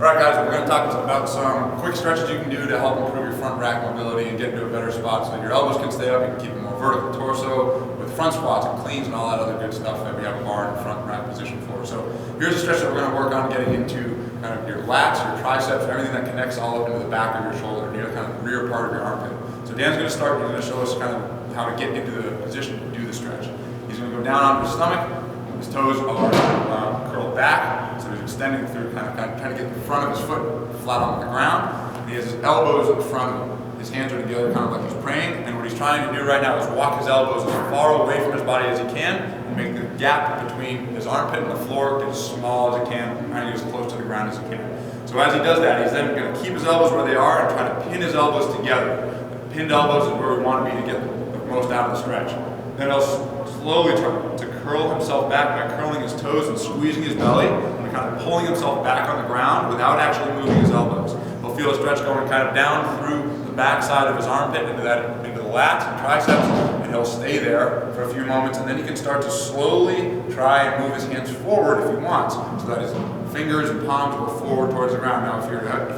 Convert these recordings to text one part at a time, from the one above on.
Alright guys, we're going to talk about some quick stretches you can do to help improve your front rack mobility and get into a better spot so that your elbows can stay up, you can keep a more vertical torso with front squats and cleans and all that other good stuff that we have a bar in front rack position for. So here's a stretch that we're going to work on getting into kind of your lats, your triceps, everything that connects all up into the back of your shoulder, near the kind of rear part of your armpit. So Dan's going to start, he's going to show us kind of how to get into the position to do the stretch. He's going to go down onto his stomach, his toes are curled back, so he's extending through, kind of trying to get the front of his foot flat on the ground. And he has his elbows in front of him. His hands are together kind of like he's praying, and what he's trying to do right now is walk his elbows as far away from his body as he can and make the gap between his armpit and the floor get as small as it can, trying to get as close to the ground as he can. So as he does that, he's then going to keep his elbows where they are and try to pin his elbows together. The pinned elbows is where we want to be to get the most out of the stretch. Then he'll slowly try to curl himself back by curling his toes and squeezing his belly and kind of pulling himself back on the ground without actually moving his elbows. He'll feel a stretch going kind of down through the back side of his armpit into the lats and triceps, and he'll stay there for a few moments, and then he can start to slowly try and move his hands forward if he wants, so that his fingers and palms go forward towards the ground. Now if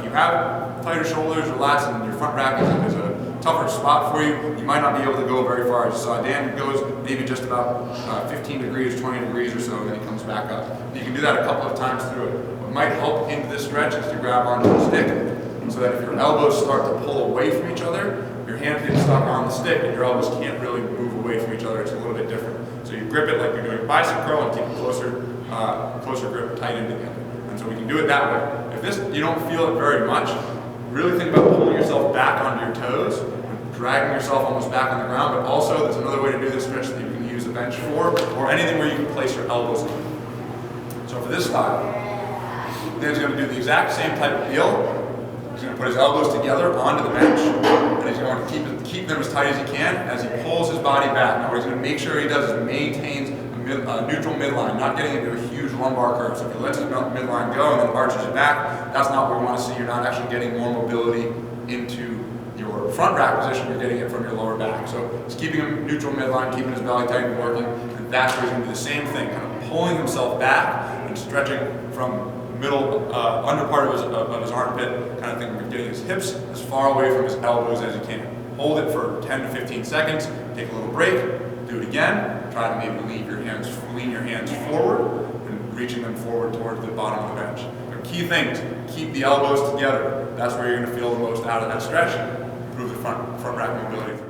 you have tighter shoulders or lats and your front rack is a tougher spot for you, you might not be able to go very far. As you saw, Dan goes maybe just about 15 degrees, 20 degrees or so, and then he comes back up. You can do that a couple of times through it. What might help into this stretch is to grab onto the stick, so that if your elbows start to pull away from each other, your hands get stuck on the stick and your elbows can't really move away from each other. It's a little bit different. So you grip it like you're doing a bicep curl and keep a closer grip tight in together. And so we can do it that way. If this, you don't feel it very much, really think about pulling yourself back onto your toes, dragging yourself almost back on the ground, but also there's another way to do this stretch that you can use a bench for, or anything where you can place your elbows in. So for this style, Dan's going to do the exact same type of deal. He's going to put his elbows together onto the bench, and he's going to keep them as tight as he can as he pulls his body back. Now what he's going to make sure he does is maintains a neutral midline, not getting into a huge lumbar curve. So if he lets his midline go and then arches it back, that's not what we want to see. You're not actually getting more mobility into your front rack position, you're getting it from your lower back. So he's keeping him neutral midline, keeping his belly tight and working, and that's where he's going to do the same thing, kind of pulling himself back and stretching from middle, under part of his armpit, kind of thing, getting his hips as far away from his elbows as he can. Hold it for 10 to 15 seconds, take a little break, do it again, try to maybe lean your hands forward and reaching them forward towards the bottom of the bench. The key things, keep the elbows together. That's where you're going to feel the most out of that stretch, improve the front rack mobility.